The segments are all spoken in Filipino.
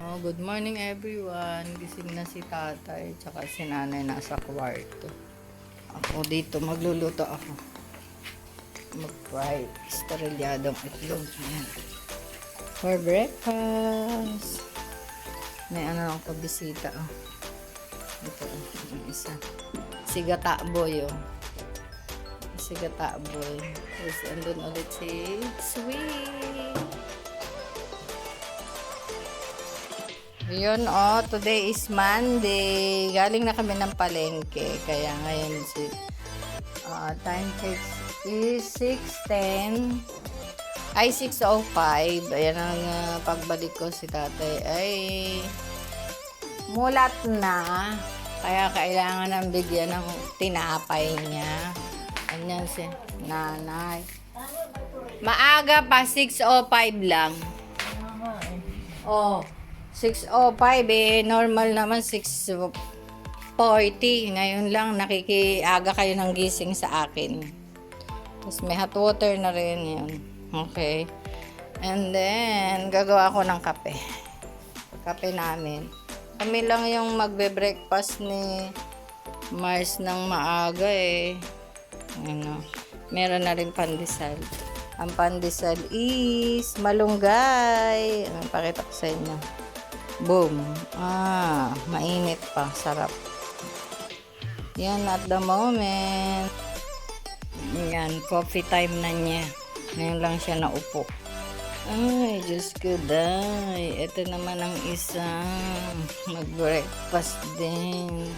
Oh, good morning everyone. Gising na si tatay tsaka si nanay nasa kwarto. Ako dito magluluto ako. Mag-fry sterilyadong itlog. Ayan. For breakfast. May ano ako bisita. Oh. Ito ang isa. Sigata boy oh. Sigata boy. Tapos andun ulit si Sweet. Yun oh, today is Monday. Galing na kami ng palengke. Kaya ngayon si time check is 6:10. Ay 6:05. Ayan ang pagbalik ko si tatay ay mulat na. Kaya kailangan ng bigyan ng tinapay niya. Anyan si nanay. Maaga pa 6:05 lang. Oh. 6:05 eh, normal naman 6:40. Ngayon lang nakikiaga kayo ng gising sa akin. Tapos may hot water na rin yun. Okay. And then, gagawa ako ng kape. Kape namin. Kami lang yung magbe-breakfast ni Mars ng maaga eh. Ano, meron na rin pandesal. Ang pandesal is malunggay. Pakita ko sa inyo. Boom. Mainit pa. Sarap. Yan at the moment. Yan, coffee time na niya. Ngayon lang siya naupo. Ay, Diyos ko day. Ito naman ang isa. Mag-breakfast din.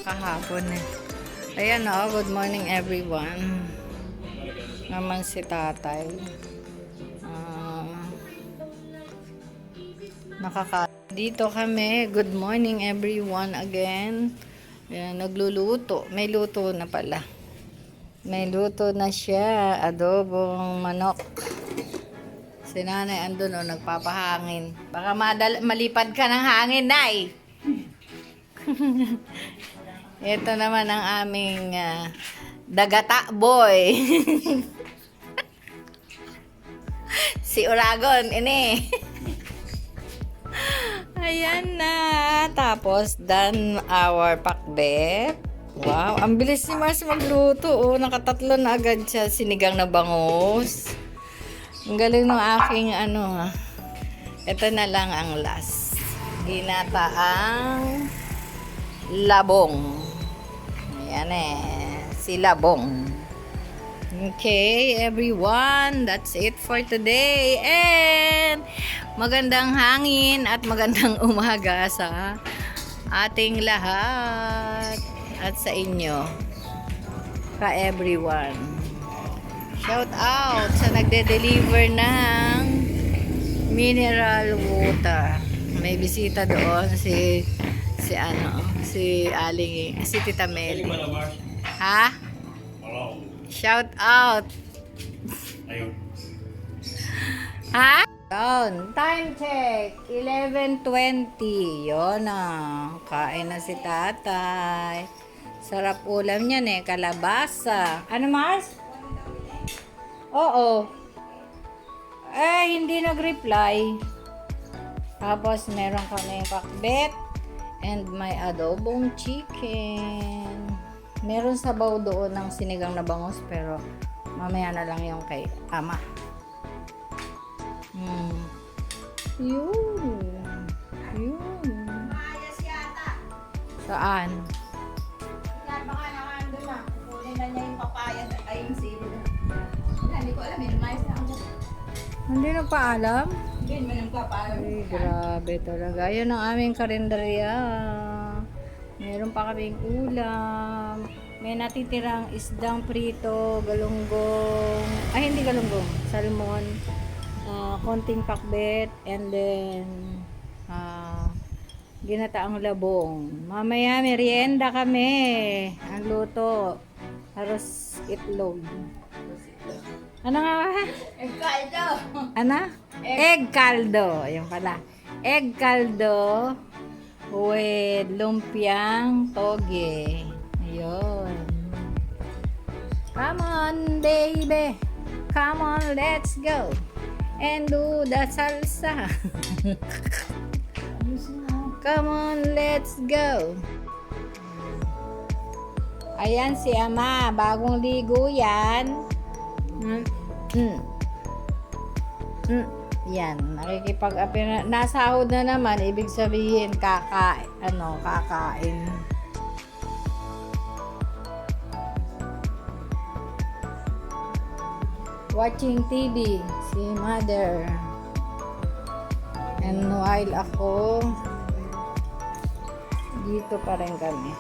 Kahapon eh. Ayan o, good morning everyone. Naman si tatay. Dito kami. Good morning everyone again. Ayan, nagluluto. May luto na pala. May luto na siya. Adobong manok. Si nanay andun o, nagpapahangin. Baka malipad ka ng hangin, nay. Ito naman ang aming dagata boy. Si Uragon, ini. Ayan na. Tapos, done our pakbet. Wow, ang bilis ni Mars magluto. Oh, nakatatlo na agad siya. Sinigang na bangus. Ang galing ng aking ano. Ito na lang ang last. Ginataang labong. Ayan eh. Si labong. Okay, everyone. That's it for today. And magandang hangin at magandang umaga sa ating lahat at sa inyo. Ka-everyone. Shout out sa nagde-deliver ng mineral water. May bisita doon si Aling, si Tita Meli. Ha? Shout out. Ayun. Ha? Down. Time check. 11:20. Yun na. Kain na si tatay. Sarap ulam niyan eh. Kalabasa. Ano, Mars? Oo. Hindi nag-reply. Tapos meron kami pakbet. And may adobong chicken. Meron sabaw doon ng sinigang na bangus pero mamaya na lang yung kay ama. Yun. Saan? Baka naman doon na. Kunin na niya yung papaya ay yung sili na. Hindi ko alam. Minimize na ako. Hindi na pa alam? Hindi mo nang papaalam. Ay, grabe talaga. Ayun ang aming karinderya. Meron pa kaming ulam. May natitirang isdang prito, galunggong. Ay, hindi galunggong. Salmon. Konting pakbet. And then, Ginataang labong. Mamaya merienda kami. Ang luto. Haros itlog. Ano nga? Kaldo. Ano? Egg caldo. Ayun pala. Egg caldo with lumpiang toge. Ayun. Come on, baby. Come on, let's go. And do the salsa. Come on, let's go. Ayan si Ama. Bagong ligo yan. Yan. Nakikipag-apir. Nasahod na naman. Ibig sabihin, kakain. Watching TV. Si Mother. And while ako, dito pa rin kami.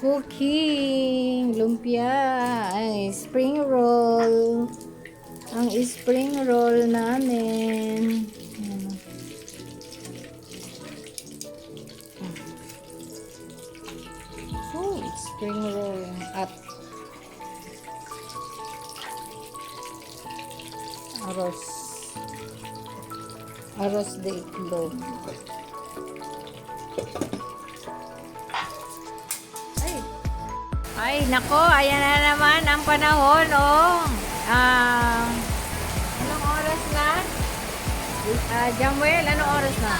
Cooking, lumpia, ay, spring roll. Ang spring roll namin. Oh, spring roll at aros de itlog. Ay, nako, ayan na naman ang panahon, oh. Anong oras na? Jamuel, anong oras na?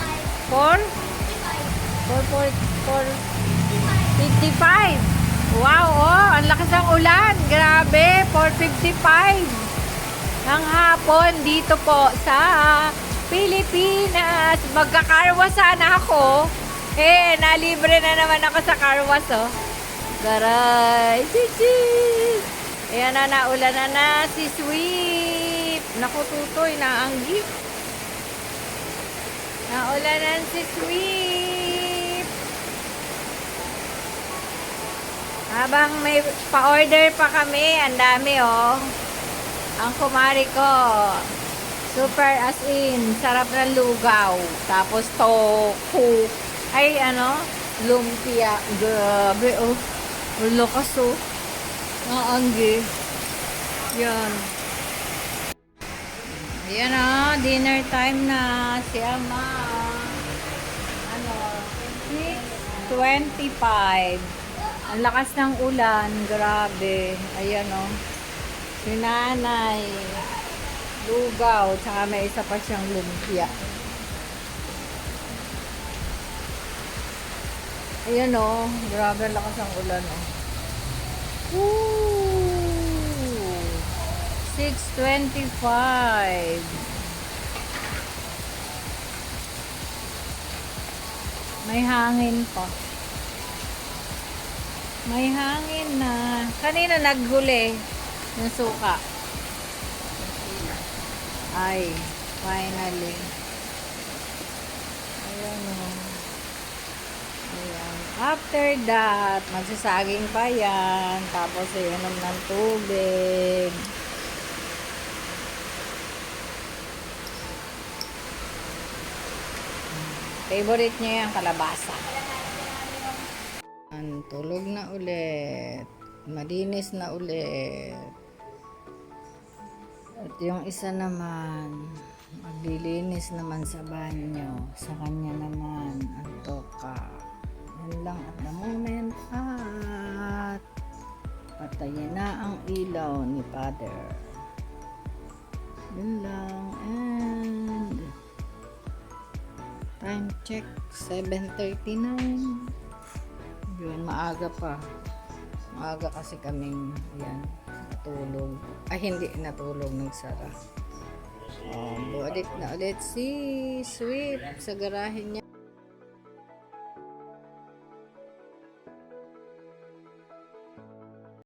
4:55. Wow, oh, ang lakas ng ulan. Grabe, 4:55. Ang hapon dito po sa Pilipinas. Magkakarwa sana ako. Nalibre na naman ako sa karwas, oh. Garay! Chichis! Ayan na, naulan na si Sweet. Naku, tutoy, naanggi. Naulanan si Sweet. Habang may pa-order pa kami, ang dami, oh. Ang kumari ko, super as in, sarap ng lugaw. Tapos tofu. Ay, lumpia. Grabe, oh. Lakas, oh. Naanggi. Yan. Yan, oh. Dinner time na. Si Ama. 6:25. Ang lakas ng ulan. Grabe. Ayan, oh. Si Nanay. Lugaw. Tsaka may isa pa siyang lumpia. Ayan, oh. Grabe, ang lakas ng ulan, oh. Woo! 6:25. May hangin pa. May hangin na. Kanina nagguli ng suka. Ay, finally. Ayan, oh. Ayan. After that, magsasaging pa yan. Tapos, inom ng tubig. Favorite niya yung kalabasa. Tulog na ulit. Malinis na ulit. At yung isa naman, maglilinis naman sa banyo. Sa kanya naman, ang toka. Yan lang at the moment. At patayin na ang ilaw ni Father. Yun lang. And time check, 7:39. Yun, maaga pa. Maaga kasi kaming, yan, natulog. Ay, hindi natulog, nagsara. Buulit na ulit si Sweet sa garahe niya.